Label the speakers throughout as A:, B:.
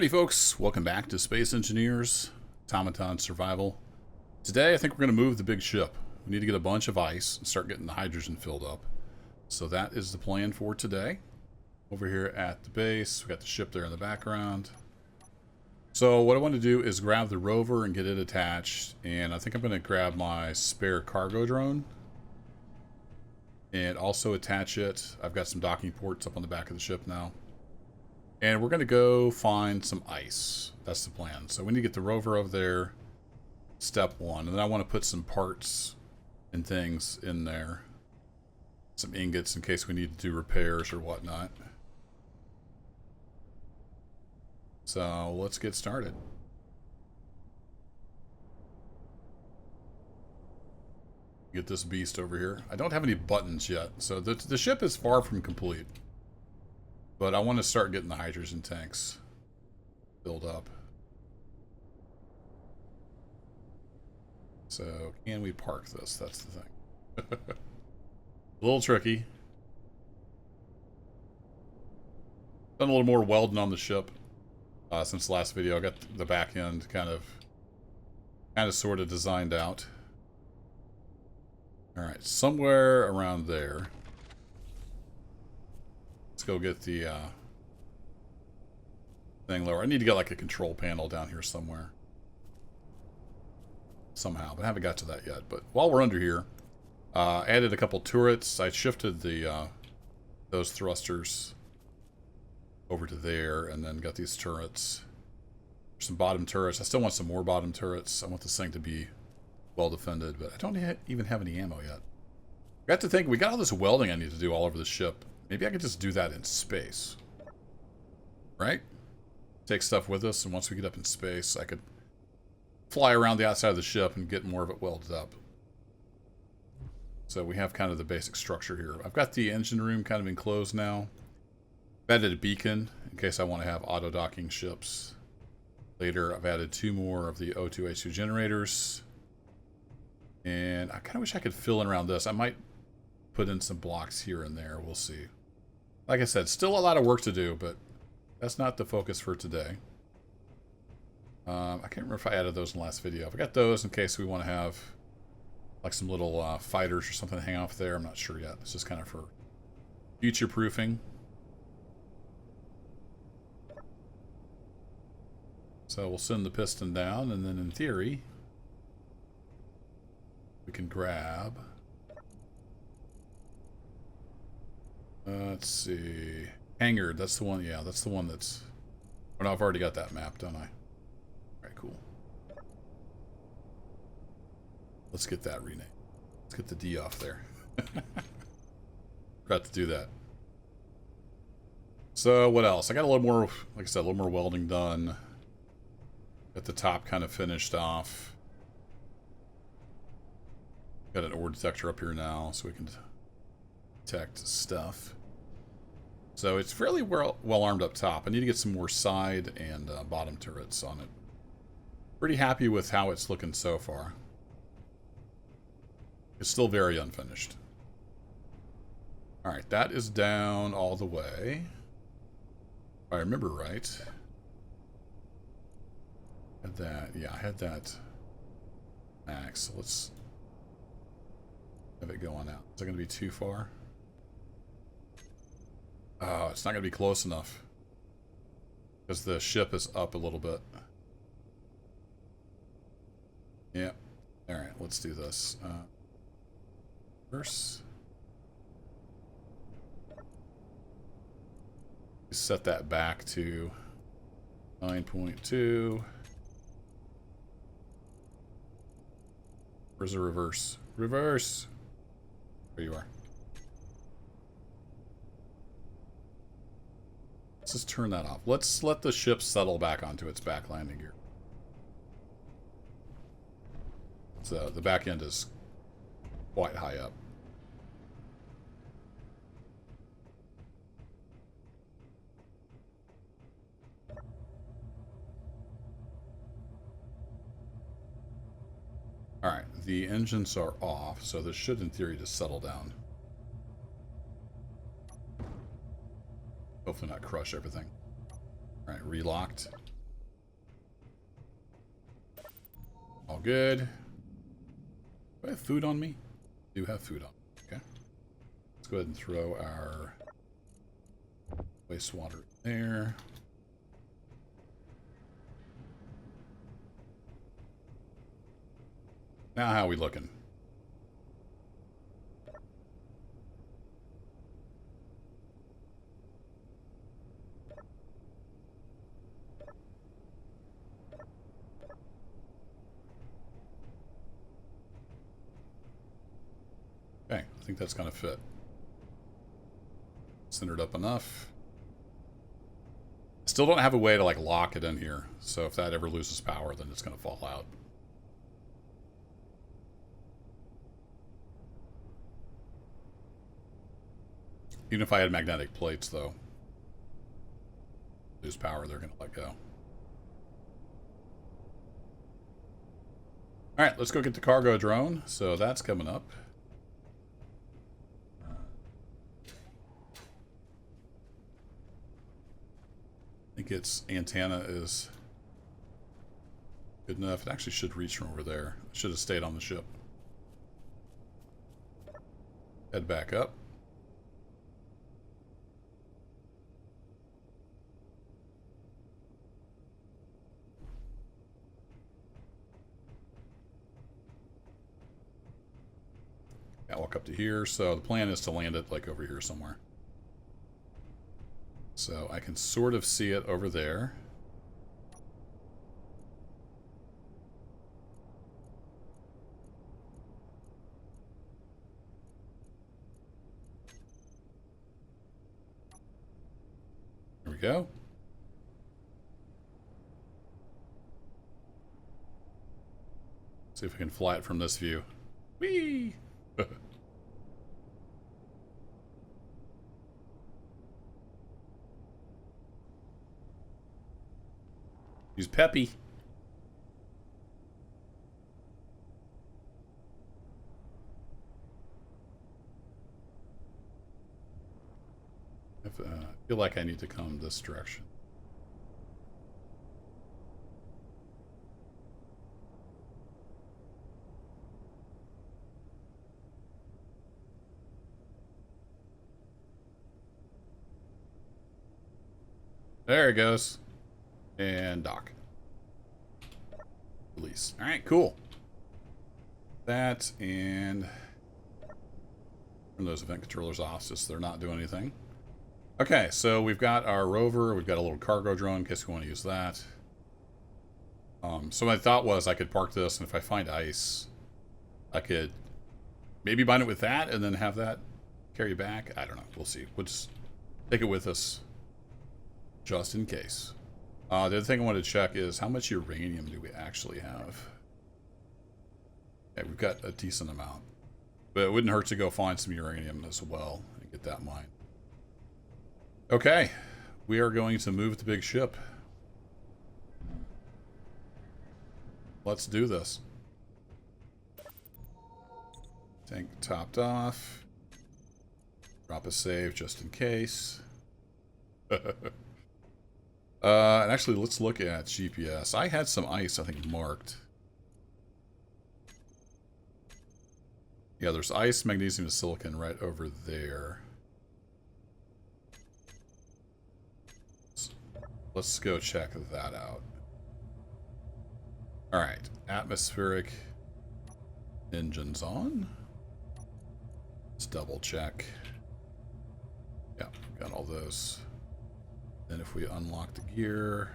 A: Howdy folks, welcome back to Space Engineers, Automaton Survival. Today I think we're going to move the big ship. We need to get a bunch of ice and start getting the hydrogen filled up. So that is the plan for today. Over here at the base, we got the ship there in the background. So what I want to do is grab the rover and get it attached, and I think I'm going to grab my spare cargo drone and also attach it. I've got some docking ports up on the back of the ship now. And we're going to go find some ice. That's the plan. So we need to get the rover over there, step one. And then I want to put some parts and things in there. Some ingots in case we need to do repairs or whatnot. So let's get started. Get this beast over here. I don't have any buttons yet, so the ship is far from complete. But I want to start getting the hydrogen tanks filled up. So, can we park this? That's the thing. A little tricky. Done a little more welding on the ship since the last video. I got the back end kind of sort of designed out. Alright, somewhere around there. Let's go get the thing lower. I need to get like a control panel down here somewhere. Somehow, but I haven't got to that yet. But while we're under here, added a couple turrets. I shifted the those thrusters over to there, and then got these turrets. Some bottom turrets. I still want some more bottom turrets. I want this thing to be well defended, but I don't even have any ammo yet. I got to think, we got all this welding I need to do all over the ship. Maybe I could just do that in space. Right? Take stuff with us, and once we get up in space, I could fly around the outside of the ship and get more of it welded up. So we have kind of the basic structure here. I've got the engine room kind of enclosed now. I've added a beacon in case I want to have auto-docking ships. Later, I've added 2 more of the O2H2 generators. And I kind of wish I could fill in around this. I might put in some blocks here and there. We'll see. Like I said, still a lot of work to do, but that's not the focus for today. I can't remember if I added those in the last video. I've got those in case we want to have like some little fighters or something to hang off there. I'm not sure yet. It's just kind of for future proofing. So we'll send the piston down, and then in theory, we can grab... let's see. Hangar, that's the one, yeah, that's the one that's... Oh, no, I've already got that map, don't I? Alright, cool. Let's get that renamed. Let's get the D off there. Forgot to do that. So, what else? I got a little more, like I said, a little more welding done. Got the top kind of finished off. Got an ore detector up here now, so we can detect stuff. So it's fairly well armed up top. I need to get some more side and bottom turrets on it. Pretty happy with how it's looking so far. It's still very unfinished. Alright, that is down all the way. If I remember right. Had that, yeah, I had that max. So let's have it going out. Is that going to be too far? Oh, it's not going to be close enough. Because the ship is up a little bit. Yeah. Alright, let's do this. First. Set that back to 9.2. Where's the reverse? Reverse! There you are. Let's just turn that off. Let's let the ship settle back onto its back landing gear. So the back end is quite high up. Alright, the engines are off, so this should in theory just settle down. Hopefully not crush everything. Alright, relocked. All good. Do I have food on me? I do have food on me. Okay. Let's go ahead and throw our wastewater there. Now how are we looking? Okay, I think that's gonna fit. Centered up enough. Still don't have a way to like lock it in here, so if that ever loses power, then it's gonna fall out. Even if I had magnetic plates, though, lose power, they're gonna let go. All right, let's go get the cargo drone. So that's coming up. I think its antenna is good enough. It actually should reach from over there. It should have stayed on the ship. Head back up. Yeah, walk up to here. So the plan is to land it like over here somewhere. So I can sort of see it over there. There we go. See if we can fly it from this view. Whee! He's peppy. I feel like I need to come this direction. There it goes. And dock. Release. Alright, cool. That and turn those event controllers off since they're not doing anything. Okay, so we've got our rover, we've got a little cargo drone in case we want to use that. So my thought was I could park this, and if I find ice, I could maybe bind it with that and then have that carry back. I don't know. We'll see. We'll just take it with us just in case. The other thing I wanted to check is how much uranium do we actually have? Yeah, we've got a decent amount. But it wouldn't hurt to go find some uranium as well and get that mined. Okay, we are going to move the big ship. Let's do this. Tank topped off. Drop a save just in case. And actually, let's look at GPS. I had some ice, I think, marked. Yeah, there's ice, magnesium, and silicon right over there. Let's go check that out. Alright, atmospheric engines on. Let's double check. Yeah, got all those. Then if we unlock the gear,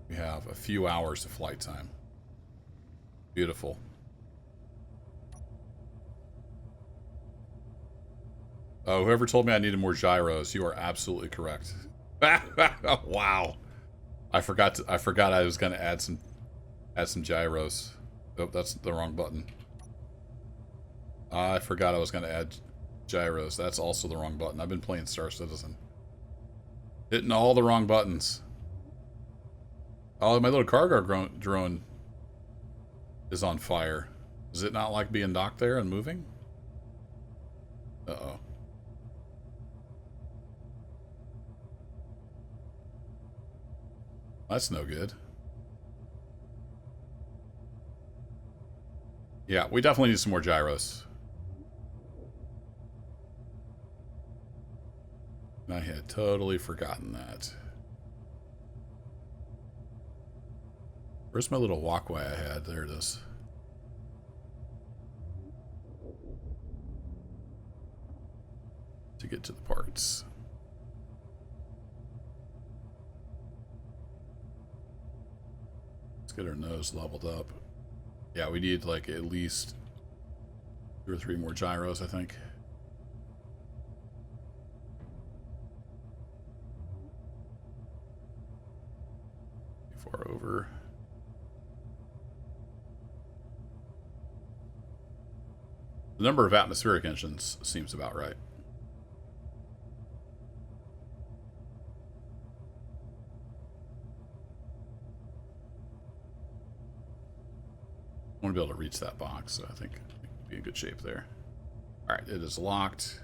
A: we have a few hours of flight time. Beautiful. Oh, whoever told me I needed more gyros, you are absolutely correct. Wow. I forgot I was gonna add some gyros. Oh, that's the wrong button. I forgot I was gonna add gyros. That's also the wrong button. I've been playing Star Citizen. Hitting all the wrong buttons. Oh, my little cargo drone is on fire. Does it not like being docked there and moving? Uh-oh. That's no good. Yeah, we definitely need some more gyros. And I had totally forgotten that. Where's my little walkway I had? There it is. To get to the parts. Let's get our nose leveled up. Yeah, we need like at least 2 or 3 more gyros, I think. Too far over. The number of atmospheric engines seems about right. I want to be able to reach that box, so I think we'll be in good shape there. Alright, it is locked.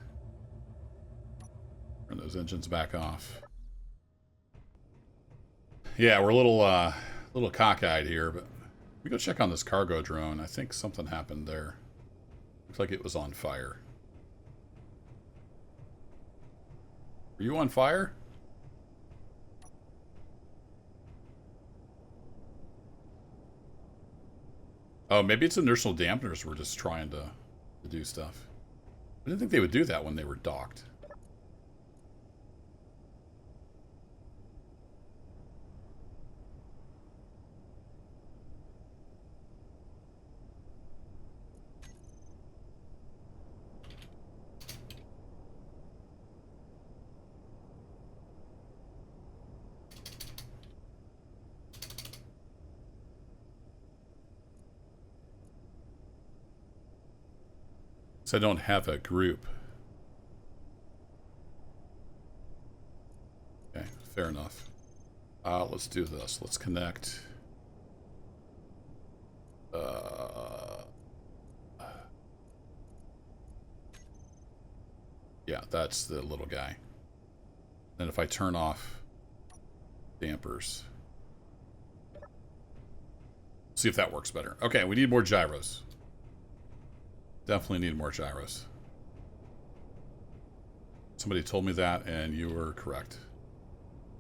A: Turn those engines back off. Yeah, we're a little cockeyed here, but we go check on this cargo drone. I think something happened there. Looks like it was on fire. Are you on fire? Oh, maybe it's inertial dampeners we're just trying to do stuff. I didn't think they would do that when they were docked. So I don't have a group. Okay, fair enough. Let's do this. Let's connect. Yeah, that's the little guy. Then if I turn off dampers, see if that works better. Okay, we need more gyros. Definitely need more gyros. Somebody told me that, and you were correct.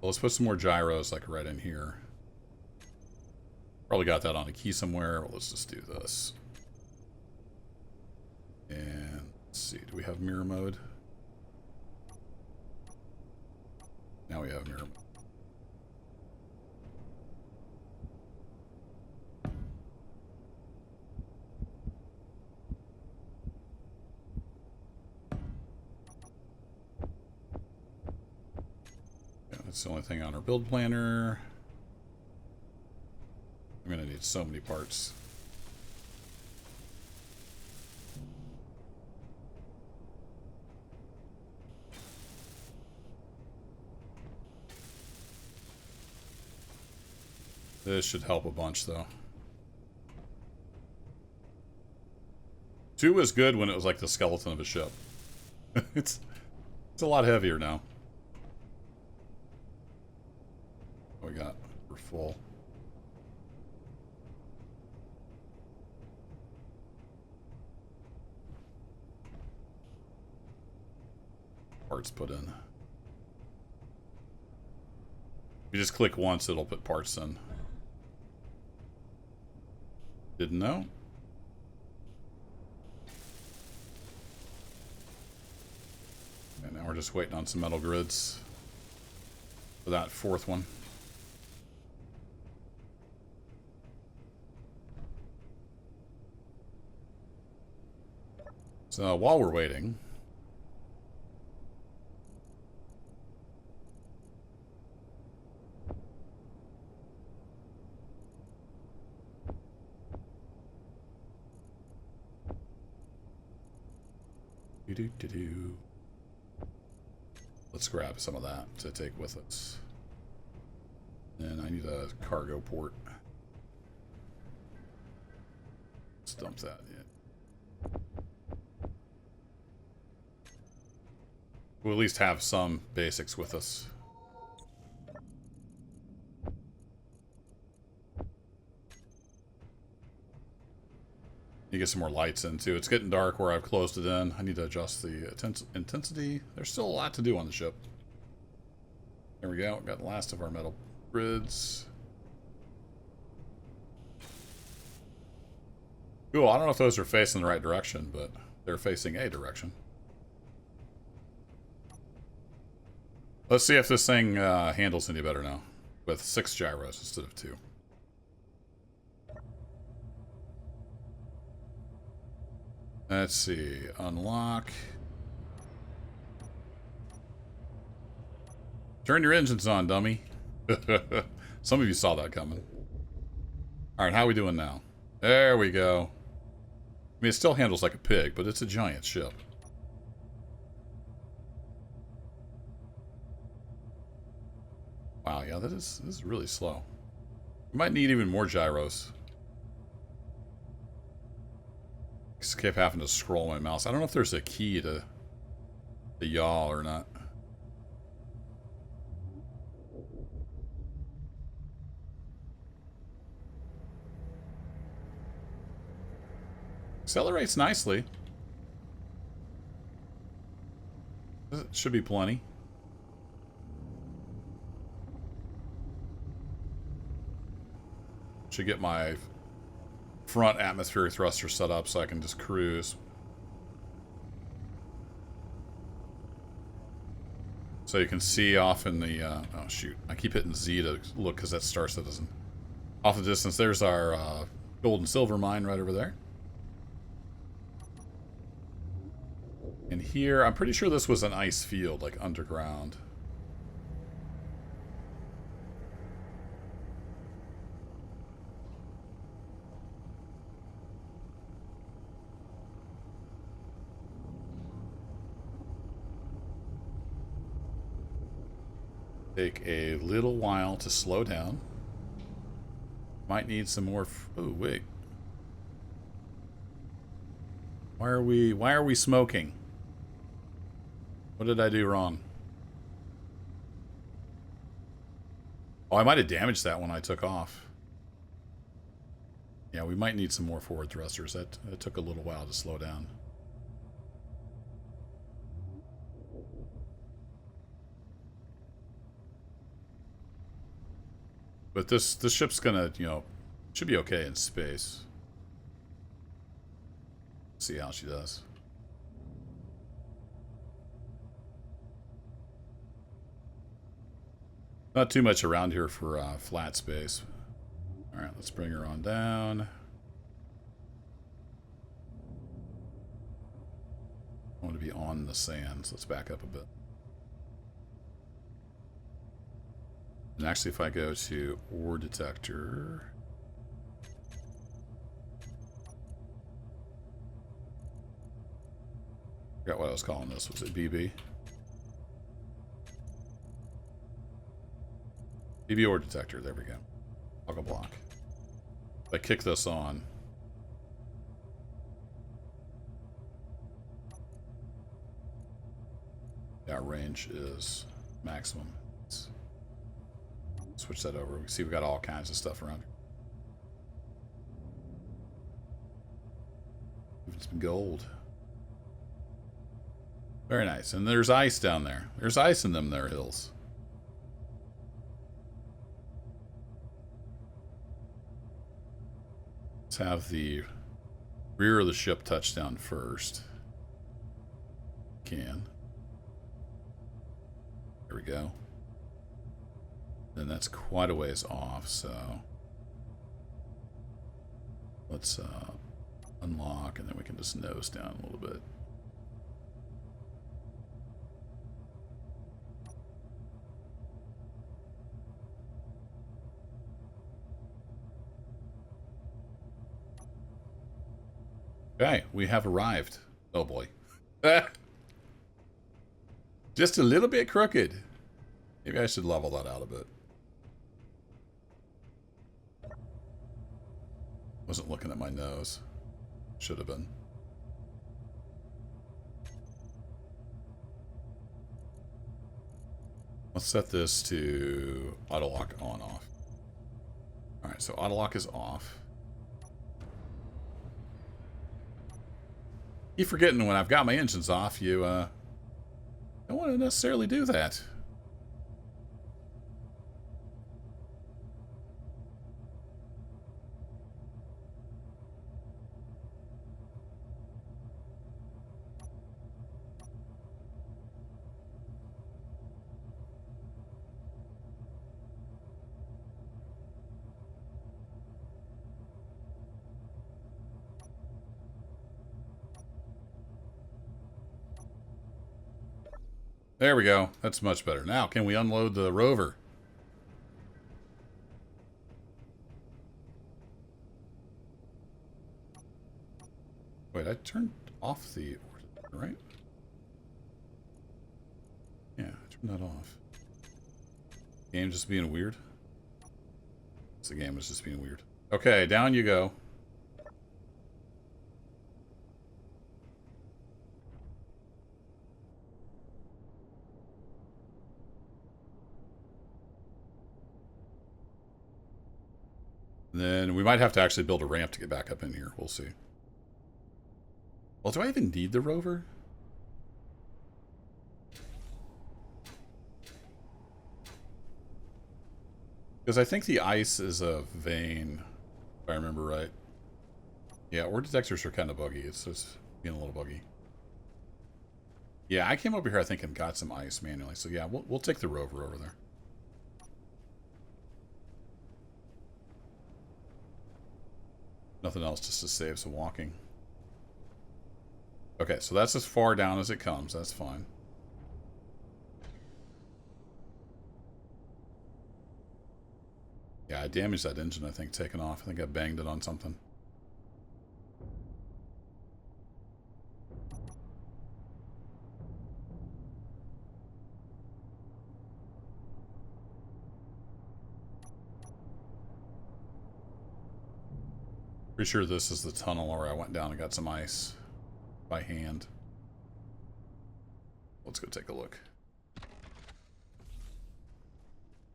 A: Well, let's put some more gyros, like right in here. Probably got that on a key somewhere. Well, let's just do this. And let's see, do we have mirror mode? Now we have mirror mode. That's the only thing on our build planner. I'm going to need so many parts. This should help a bunch, though. 2 was good when it was like the skeleton of a ship. It's a lot heavier now. What we got? We're full. Parts put in. If you just click once, it'll put parts in. Didn't know? And now we're just waiting on some metal grids for that 4th one. So while we're waiting, let's grab some of that to take with us. And I need a cargo port. Let's dump that in. We'll at least have some basics with us. You get some more lights in too. It's getting dark where I've closed it in. I need to adjust the intensity. There's still a lot to do on the ship. There we go. Got the last of our metal grids. Cool. I don't know if those are facing the right direction, but they're facing a direction. Let's see if this thing handles any better now with 6 gyros instead of 2. Let's see. Unlock. Turn your engines on, dummy. Some of you saw that coming. Alright, how are we doing now? There we go. I mean, it still handles like a pig, but it's a giant ship. Wow, yeah, this is really slow. We might need even more gyros. Just kept having to scroll my mouse. I don't know if there's a key to the yaw or not. Accelerates nicely. Should be plenty. Should get my front atmospheric thruster set up so I can just cruise. So you can see off in the... oh, shoot. I keep hitting Z to look because that star citizen. Off the distance, there's our gold and silver mine right over there. And here, I'm pretty sure this was an ice field, like underground. Take a little while to slow down. Might need some more... oh, wait. Why are we smoking? What did I do wrong? Oh, I might have damaged that when I took off. Yeah, we might need some more forward thrusters. That took a little while to slow down. But this ship's gonna, you know, should be okay in space. See how she does. Not too much around here for flat space. Alright, let's bring her on down. I want to be on the sand, so let's back up a bit. And actually, if I go to ore detector... I forgot what I was calling this. Was it BB? BB ore detector. There we go. Toggle block. If I kick this on... yeah, range is maximum. Switch that over. We see we've got all kinds of stuff around here. Even some gold. Very nice. And there's ice down there. There's ice in them there hills. Let's have the rear of the ship touch down first. Can. There we go. And that's quite a ways off, so let's unlock, and then we can just nose down a little bit. Okay, we have arrived. Oh boy. Just a little bit crooked. Maybe I should level that out a bit. Wasn't looking at my nose. Should have been. Let's set this to auto lock on off. Alright, so auto lock is off. Keep forgetting when I've got my engines off, you don't want to necessarily do that. There we go. That's much better. Now, can we unload the rover? Wait, I turned off the... right? Yeah, I turned that off. Game just being weird? The game is just being weird. Okay, down you go. And then we might have to actually build a ramp to get back up in here. We'll see. Well, do I even need the rover? Because I think the ice is a vein, if I remember right. Yeah, ore detectors are kind of buggy. It's just being a little buggy. Yeah, I came over here, I think, and got some ice manually. So yeah, we'll take the rover over there. Nothing else, just to save some walking. Okay, so that's as far down as it comes. That's fine. Yeah, I damaged that engine, I think, taking off. I think I banged it on something. Pretty sure this is the tunnel where I went down and got some ice by hand. Let's go take a look.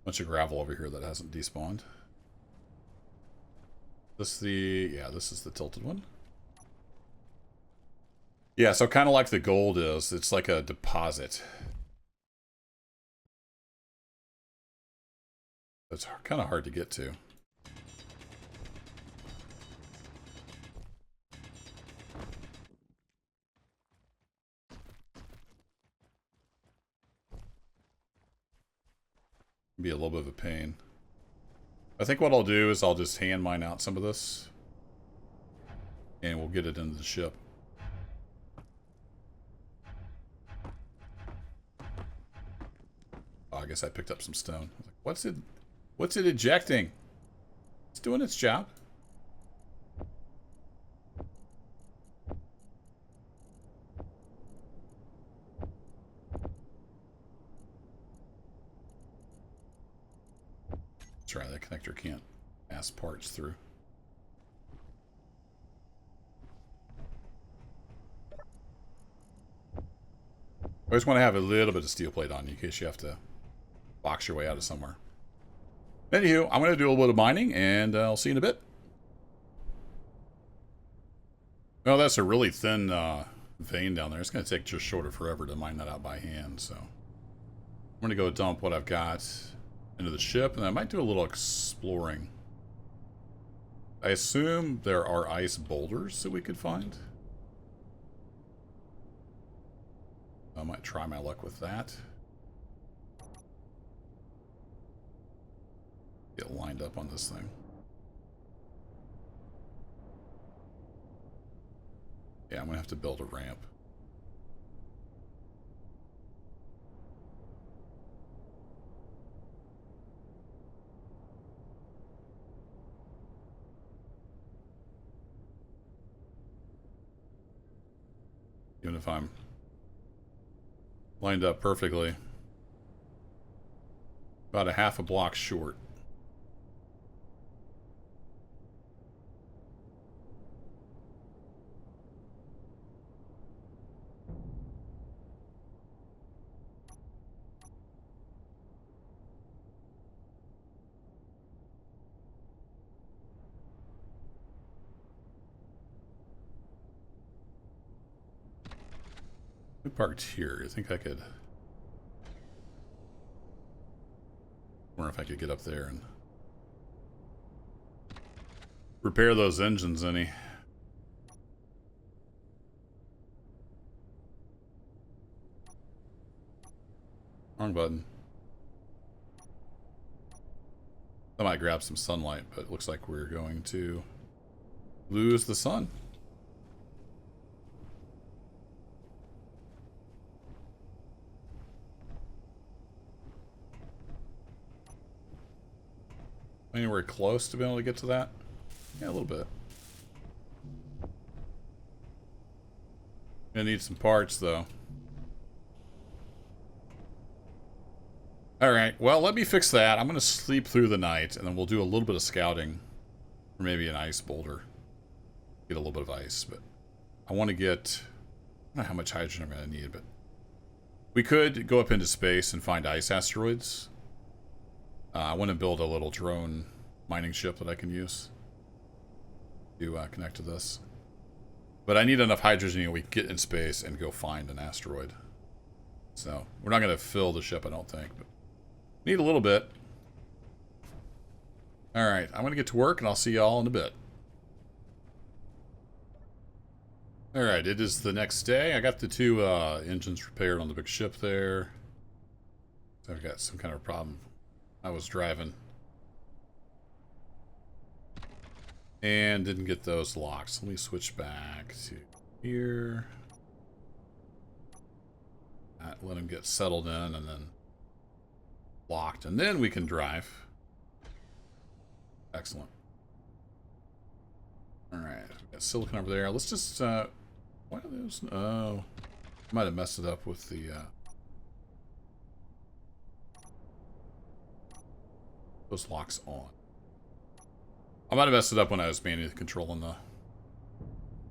A: Bunch of gravel over here that hasn't despawned. This the... yeah, this is the tilted one. Yeah, so kind of like the gold is. It's like a deposit. It's kind of hard to get to. Be a little bit of a pain. I think what I'll do is I'll just hand mine out some of this. And we'll get it into the ship. Oh, I guess I picked up some stone. I was like, what's it ejecting? It's doing its job. That's right, that connector can't pass parts through. I always want to have a little bit of steel plate on you in case you have to box your way out of somewhere. Anywho, I'm going to do a little bit of mining, and I'll see you in a bit. Well, that's a really thin vein down there. It's going to take just short of forever to mine that out by hand, so... I'm going to go dump what I've got into the ship, and I might do a little exploring. I assume there are ice boulders that we could find. I might try my luck with that. Get lined up on this thing. Yeah, I'm going to have to build a ramp. Even if I'm lined up perfectly. About a half a block short. We parked here. I think I could... I wonder if I could get up there and repair those engines any. Wrong button. I might grab some sunlight, but it looks like we're going to lose the sun. Anywhere close to be able to get to that? Yeah, a little bit. Gonna need some parts, though. Alright, well, let me fix that. I'm gonna sleep through the night, and then we'll do a little bit of scouting. Or maybe an ice boulder. Get a little bit of ice, but... I want to get... I don't know how much hydrogen I'm gonna need, but... We could go up into space and find ice asteroids. I want to build a little drone mining ship that I can use to connect to this. But I need enough hydrogen we can get in space and go find an asteroid. So, we're not going to fill the ship, I don't think. But need a little bit. Alright, I'm going to get to work and I'll see y'all in a bit. Alright, it is the next day. I got the two engines repaired on the big ship there. So I've got some kind of problem. I was driving and didn't get those locks. Let me switch back to here. Let them get settled in and then locked, and then we can drive. Excellent. Alright, we got silicon over there. Let's just, why are those? Oh, I might have messed it up with the, those locks on. I might have messed it up when I was manually controlling the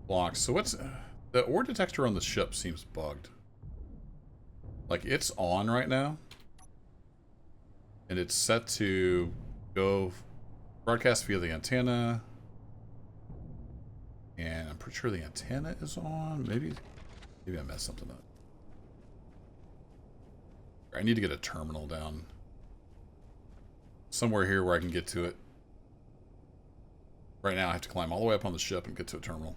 A: locks. So what's... the ore detector on the ship seems bugged. Like, it's on right now. And it's set to go broadcast via the antenna. And I'm pretty sure the antenna is on. Maybe I messed something up. I need to get a terminal down somewhere here where I can get to it. Right now I have to climb all the way up on the ship and get to a terminal.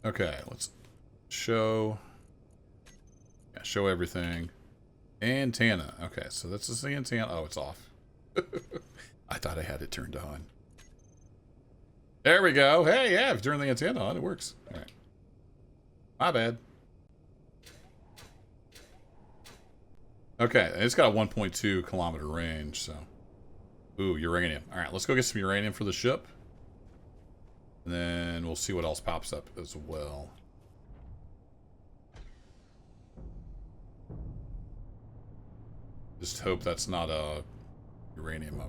A: Okay, let's show... yeah, show everything. Antenna. Okay, so this is the antenna. Oh, it's off. I thought I had it turned on. There we go. Hey, yeah, if you turn the antenna on, it works. All right. My bad. Okay, it's got a 1.2 kilometer range, so... Ooh, uranium. Alright, let's go get some uranium for the ship. And then we'll see what else pops up as well. Just hope that's not a uranium.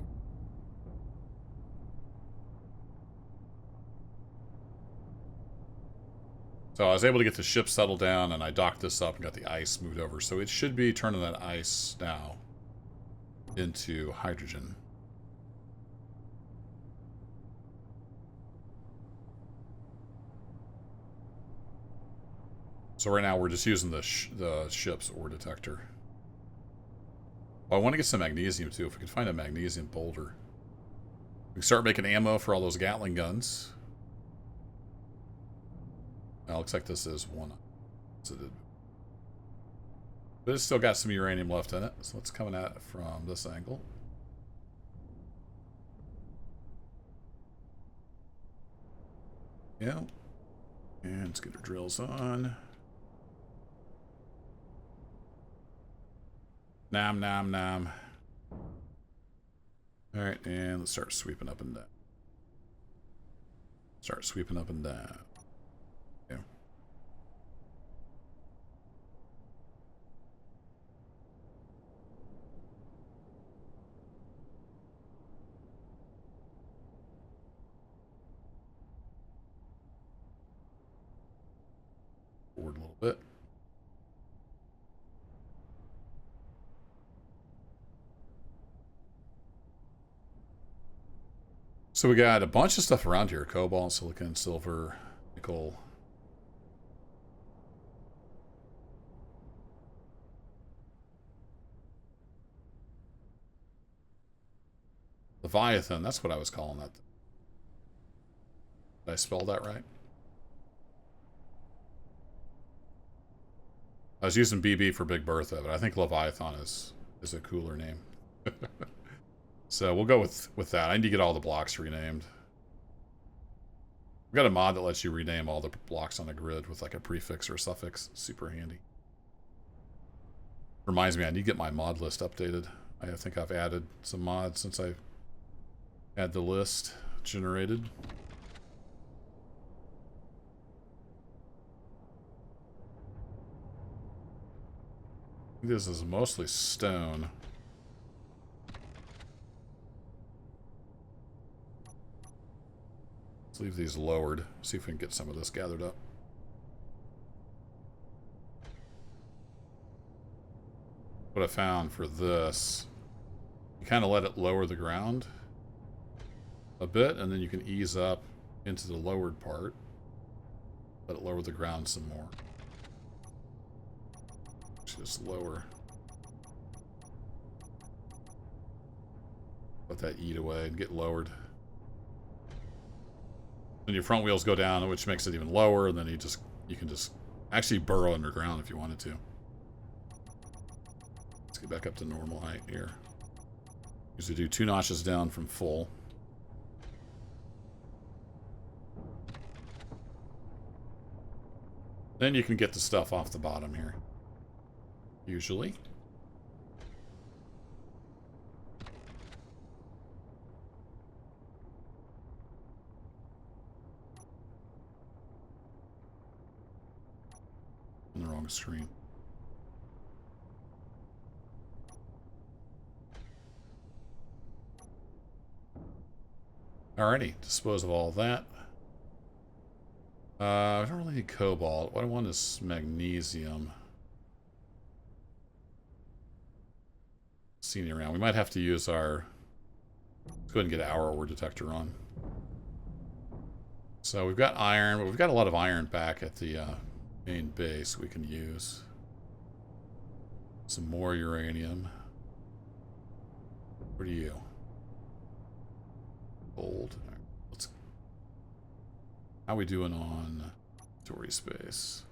A: So I was able to get the ship settled down, and I docked this up and got the ice moved over. So it should be turning that ice now into hydrogen. So right now we're just using the ship's ore detector. Well, I want to get some magnesium too. If we could find a magnesium boulder, we can start making ammo for all those Gatling guns. Now, looks like this is one. But it's still got some uranium left in it. So let's come at it from this angle. Yeah. And let's get our drills on. Nom, nom, nom. Alright, and let's start sweeping up and down. Start sweeping up and down. Yeah. Forward a little bit. So we got a bunch of stuff around here. Cobalt, silicon, silver, nickel. Leviathan, that's what I was calling that. Did I spell that right? I was using BB for Big Bertha, but I think Leviathan is a cooler name. So we'll go with that. I need to get all the blocks renamed. I've got a mod that lets you rename all the blocks on the grid with like a prefix or a suffix. Super handy. Reminds me, I need to get my mod list updated. I think I've added some mods since I had the list generated. This is mostly stone. Let's leave these lowered. See if we can get some of this gathered up. What I found for this, you kind of let it lower the ground a bit, and then you can ease up into the lowered part. Let it lower the ground some more. Just lower. Let that eat away and get lowered. Then your front wheels go down, which makes it even lower, and then you can just actually burrow underground if you wanted to. Let's get back up to normal height here. Usually do 2 notches down from full. Then you can get the stuff off the bottom here. Usually. On the wrong screen. Alrighty, dispose of all of that. I don't really need cobalt. What I want is magnesium. See any around. We might have to use our... Let's go ahead and get our ore detector on. So we've got iron, but we've got a lot of iron back at the main base we can use. Some more uranium. What are you? Gold. Right, let's... How are we doing on Tory space?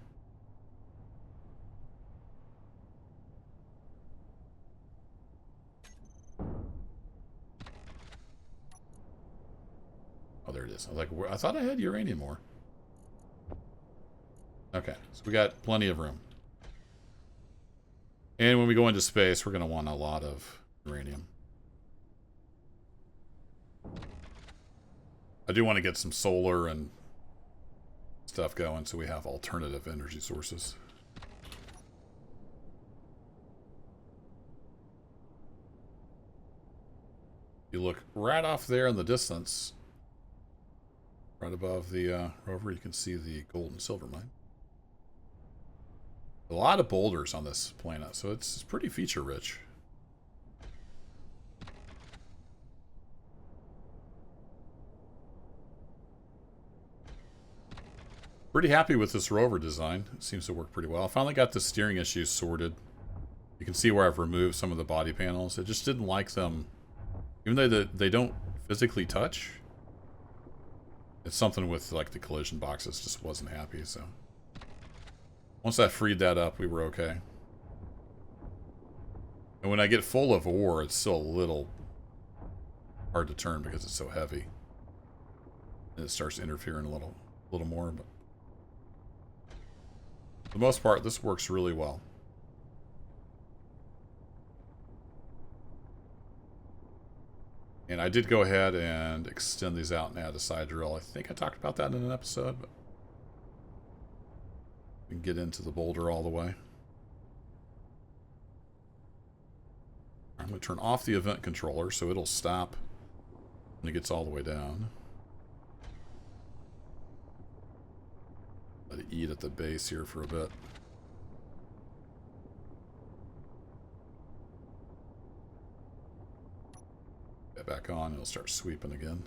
A: Oh, there it is. I was like, I thought I had uranium ore. Okay, so we got plenty of room. And when we go into space, we're going to want a lot of uranium. I do want to get some solar and stuff going so we have alternative energy sources. You look right off there in the distance, right above the rover, you can see the gold and silver mine. A lot of boulders on this planet, so it's pretty feature rich. Pretty happy with this rover design. It seems to work pretty well. I finally got the steering issues sorted. You can see where I've removed some of the body panels. I just didn't like them. Even though they don't physically touch, it's something with like the collision boxes just wasn't happy, so. Once I freed that up, we were okay. And when I get full of ore, it's still a little hard to turn because it's so heavy. And it starts interfering a little more, but for the most part, this works really well. And I did go ahead and extend these out and add a side drill. I think I talked about that in an episode, but we can get into the boulder all the way. I'm going to turn off the event controller so it'll stop when it gets all the way down. Let it eat at the base here for a bit. Get back on, it'll start sweeping again.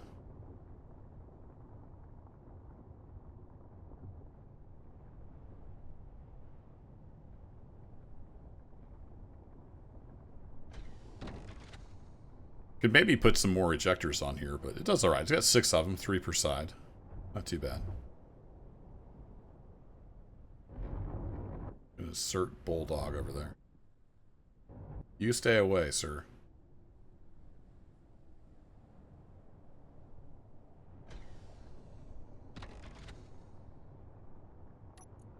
A: Could maybe put some more ejectors on here, but it does alright. It's got 6 of them, 3 per side. Not too bad. Gonna insert Bulldog over there. You stay away, sir.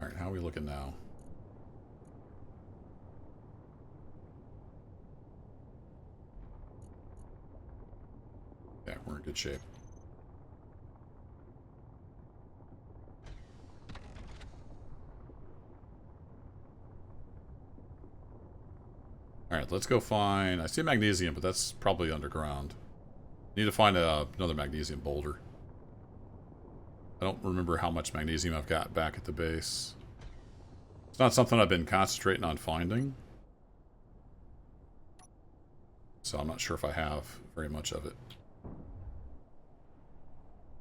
A: Alright, how are we looking now? Yeah, we're in good shape. Alright, let's go find... I see magnesium, but that's probably underground. Need to find another magnesium boulder. I don't remember how much magnesium I've got back at the base. It's not something I've been concentrating on finding. So I'm not sure if I have very much of it.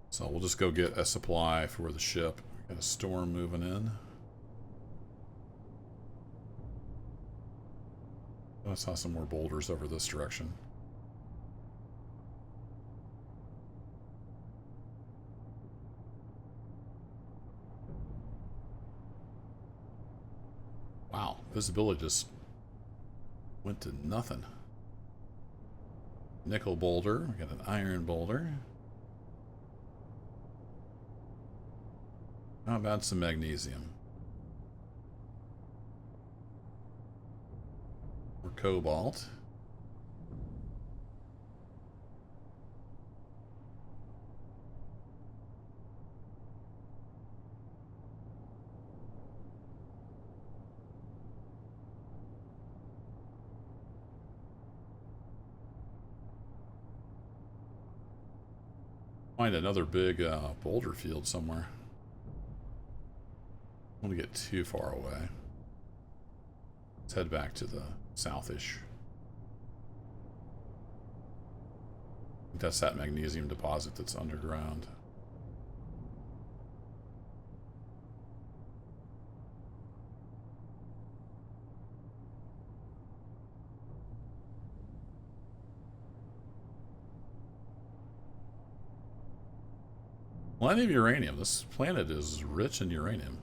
A: So we'll just go get a supply for the ship. Got a storm moving in. I saw some more boulders over this direction. Wow, visibility just went to nothing. Nickel boulder, we got an iron boulder. How about some magnesium? Or cobalt. Find another big boulder field somewhere. I don't want to get too far away. Let's head back to the southish. I think that's that magnesium deposit that's underground. Plenty of uranium. This planet is rich in uranium.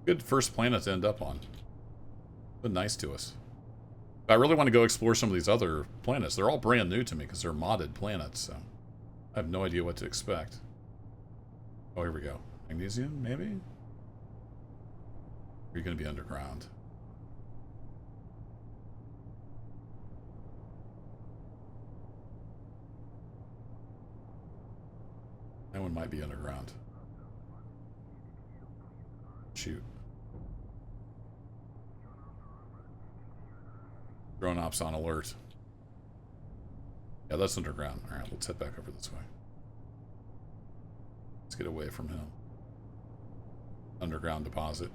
A: Good first planet to end up on. Been nice to us. I really want to go explore some of these other planets. They're all brand new to me because they're modded planets, so I have no idea what to expect. Oh, here we go. Magnesium, maybe? Or are you going to be underground? That one might be underground. Shoot. Drone ops on alert. Yeah, that's underground. Alright, let's head back over this way. Let's get away from him. Underground deposit.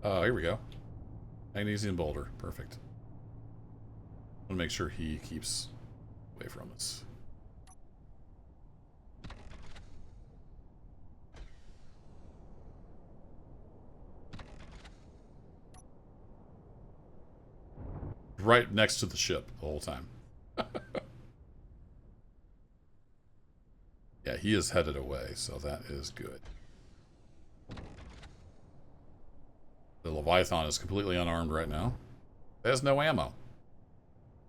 A: Here we go. Magnesium boulder. Perfect. I want to make sure he keeps away from us. Right next to the ship the whole time. Yeah, he is headed away, so that is good. The Leviathan is completely unarmed right now. It has no ammo.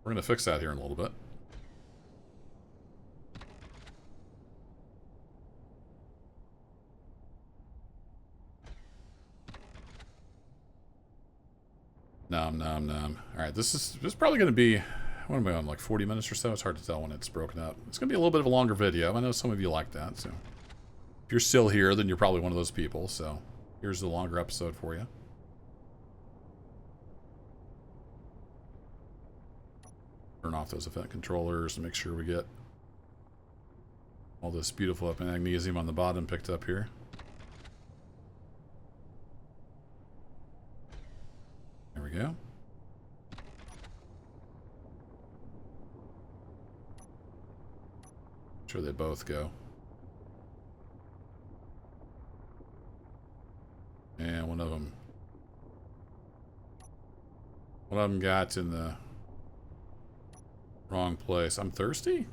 A: We're going to fix that here in a little bit. Nom, nom, nom. Alright, this is probably going to be... What am I on, like 40 minutes or so? It's hard to tell when it's broken up. It's going to be a little bit of a longer video. I know some of you like that, so... If you're still here, then you're probably one of those people, so... Here's the longer episode for you. Turn off those event controllers and make sure we get all this beautiful magnesium on the bottom picked up here. There we go. Sure they both go. And one of them One of them got in the wrong place. I'm thirsty?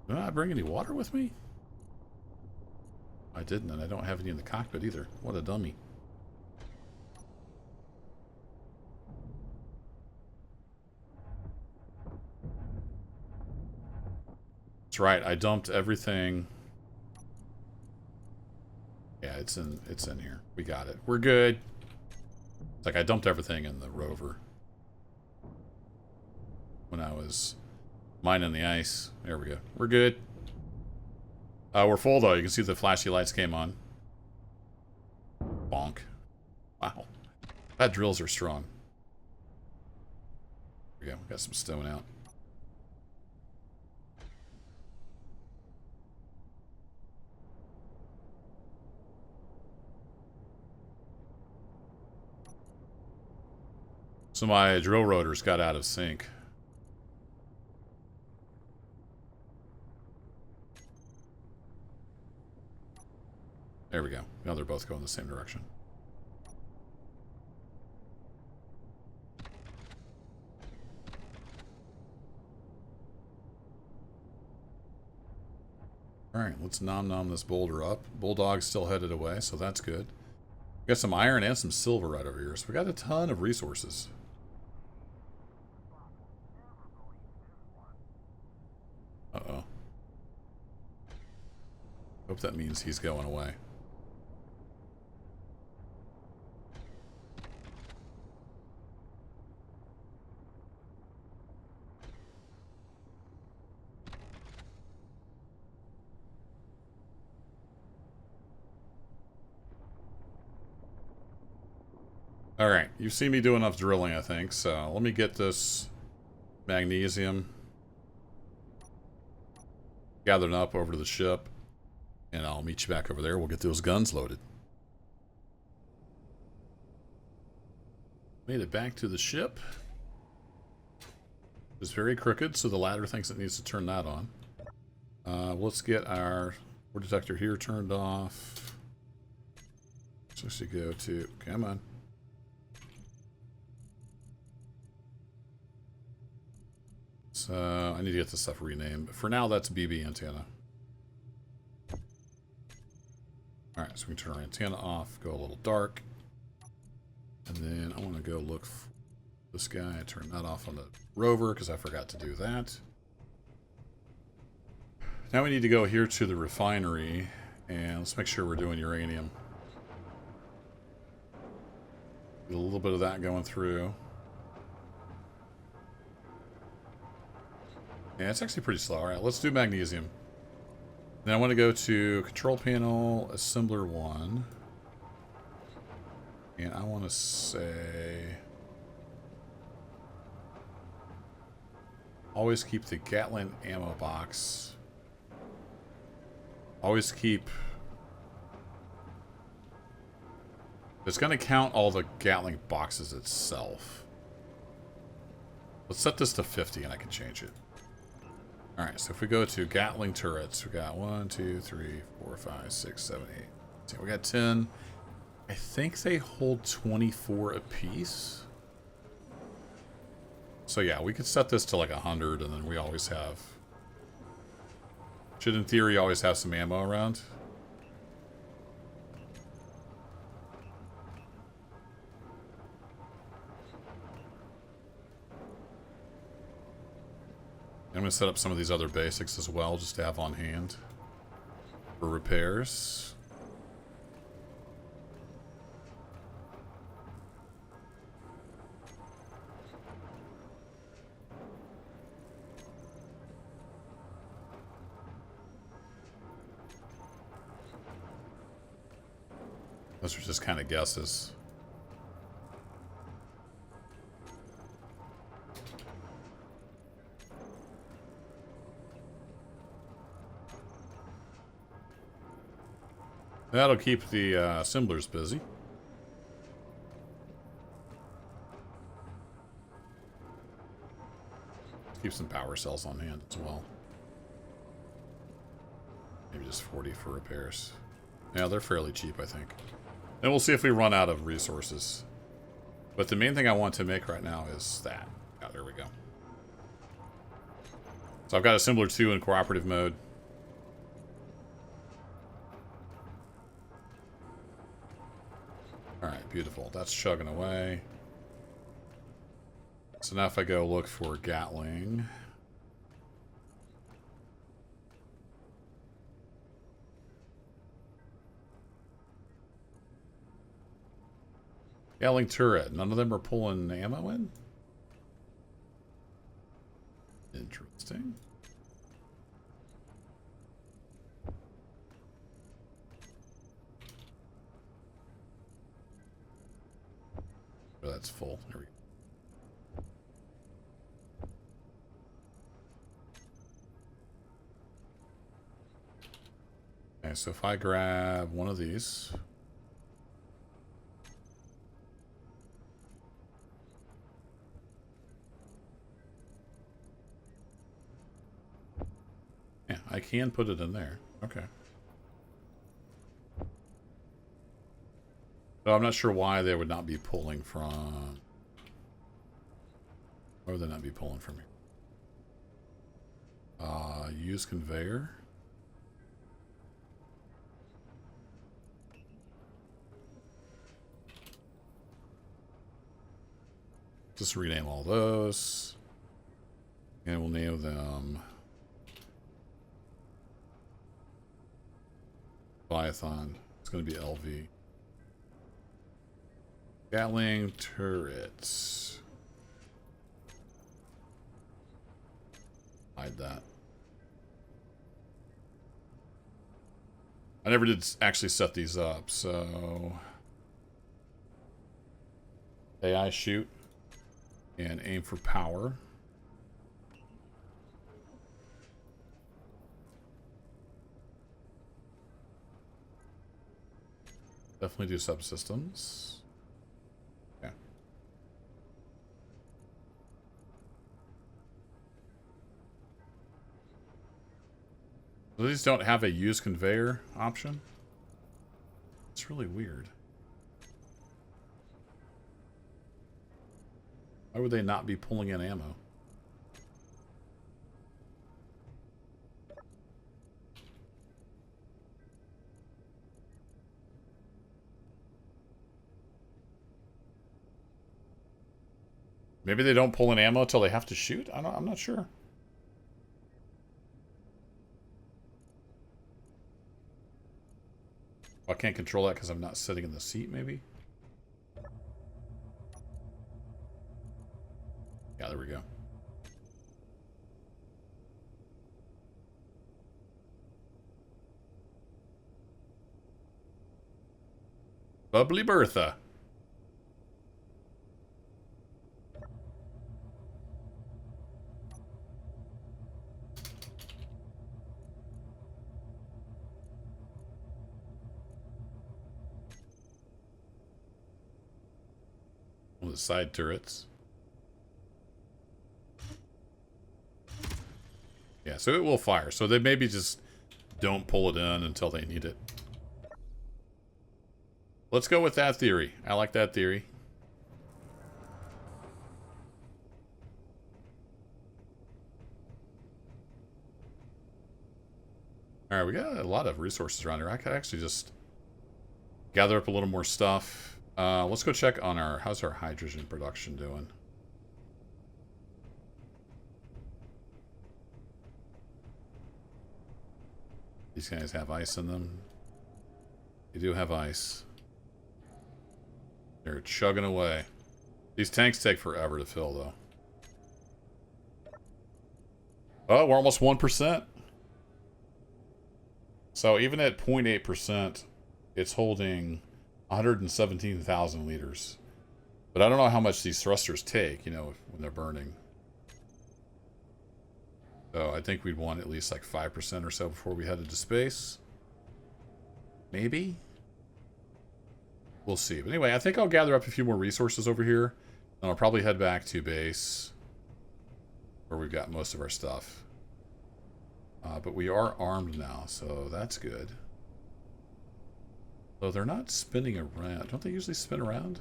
A: Did I bring any water with me? I didn't, and I don't have any in the cockpit either. What a dummy. That's right, I dumped everything. Yeah, it's in here. We got it. We're good. It's like I dumped everything in the rover when I was mining the ice. There we go. We're good. We're full though. You can see the flashy lights came on. Bonk. Wow. That drills are strong. There we go. We got some stone out. So my drill rotors got out of sync. There we go. Now they're both going the same direction. Alright, let's nom this boulder up. Bulldog's still headed away, so that's good. We got some iron and some silver right over here, so we got a ton of resources. Uh-oh. Hope that means he's going away. Alright, you've seen me do enough drilling, I think, so let me get this magnesium gathered up over to the ship, and I'll meet you back over there. We'll get those guns loaded. Made it back to the ship. It's very crooked, so the ladder thinks it needs to turn that on. Let's get our ore detector here turned off. So she go to, come on. So I need to get this stuff renamed. But for now, that's BB antenna. Alright, so we can turn our antenna off, go a little dark. And then I want to go look for this guy. I turn that off on the rover because I forgot to do that. Now we need to go here to the refinery. And let's make sure we're doing uranium. Get a little bit of that going through. Yeah, it's actually pretty slow. Alright, let's do magnesium. Then I want to go to control panel, assembler 1. And I want to say... always keep the Gatling ammo box. Always keep... it's going to count all the Gatling boxes itself. Let's set this to 50 and I can change it. Alright, so if we go to Gatling turrets, we got 1, 2, 3, 4, 5, 6, 7, 8. So we got 10. I think they hold 24 apiece. So yeah, we could set this to like 100 and then we always have... should in theory always have some ammo around. I'm going to set up some of these other basics as well, just to have on hand for repairs. Those are just kind of guesses. That'll keep the assemblers busy. Keep some power cells on hand as well. Maybe just 40 for repairs. Yeah, they're fairly cheap, I think. And we'll see if we run out of resources. But the main thing I want to make right now is that. Oh, there we go. So I've got Assembler 2 in cooperative mode. Alright, beautiful. That's chugging away. So now if I go look for Gatling... Gatling turret. None of them are pulling ammo in? Interesting. Oh, that's full. There we go. Okay, so if I grab one of these... Yeah, I can put it in there. Okay. So I'm not sure why they would not be pulling from... Why would they not be pulling from here? Use conveyor. Just rename all those. And we'll name them... Leviathan. It's going to be LV. Gatling turrets. Hide that. I never did actually set these up, so... AI shoot. And aim for power. Definitely do subsystems. Yeah. So these don't have a use conveyor option. It's really weird. Why would they not be pulling in ammo? Maybe they don't pull in ammo until they have to shoot? I'm not sure. I can't control that because I'm not sitting in the seat, maybe? Yeah, there we go. Bubbly Bertha. One of the side turrets. Yeah, so it will fire. So they maybe just don't pull it in until they need it. Let's go with that theory. I like that theory. Alright, we got a lot of resources around here. I could actually just gather up a little more stuff. Let's go check on how's our hydrogen production doing? These guys have ice in them. They do have ice. They're chugging away. These tanks take forever to fill, though. Oh, we're almost 1%. So even at 0.8%, it's holding 117,000 liters. But I don't know how much these thrusters take, you know, when they're burning. So I think we'd want at least like 5% or so before we head into space. Maybe? We'll see. But anyway, I think I'll gather up a few more resources over here. And I'll probably head back to base, where we've got most of our stuff. But we are armed now, so that's good. Though they're not spinning around. Don't they usually spin around?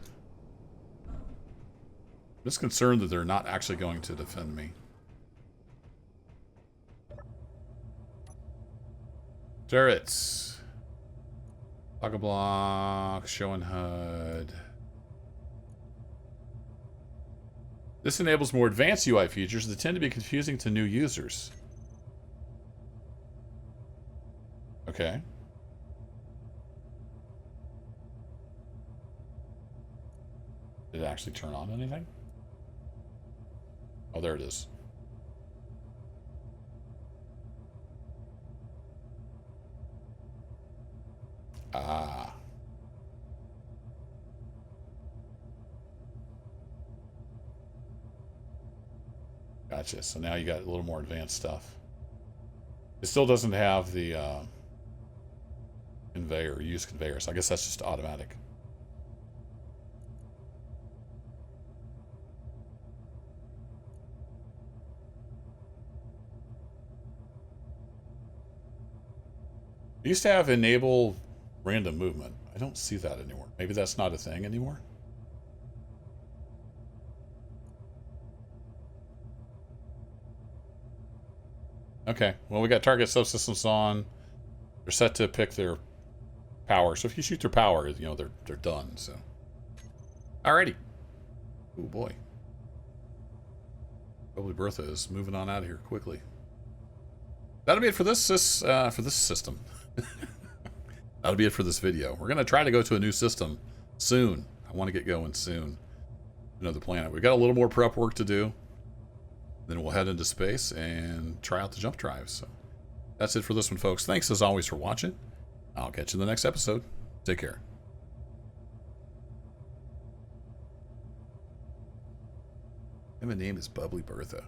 A: just concerned that they're not actually going to defend me. Turrets. Pocket block, showing HUD. This enables more advanced UI features that tend to be confusing to new users. Okay. Did it actually turn on anything? Oh, there it is. Ah. Gotcha. So now you got a little more advanced stuff. It still doesn't have the conveyor, use conveyor, so I guess that's just automatic. I used to have enable random movement. I don't see that anymore. Maybe that's not a thing anymore. Okay, well, we got target subsystems on. They're set to pick their power. So if you shoot their power, you know, they're done, so. Alrighty. Oh boy. Probably Bertha is moving on out of here quickly. That'll be it for this system. That'll be it for this video. We're gonna try to go to a new system soon. I want to get going soon. Another planet. We've got a little more prep work to do. Then we'll head into space and try out the jump drives. So that's it for this one, folks. Thanks as always for watching. I'll catch you in the next episode. Take care. And my name is Bubbly Bertha.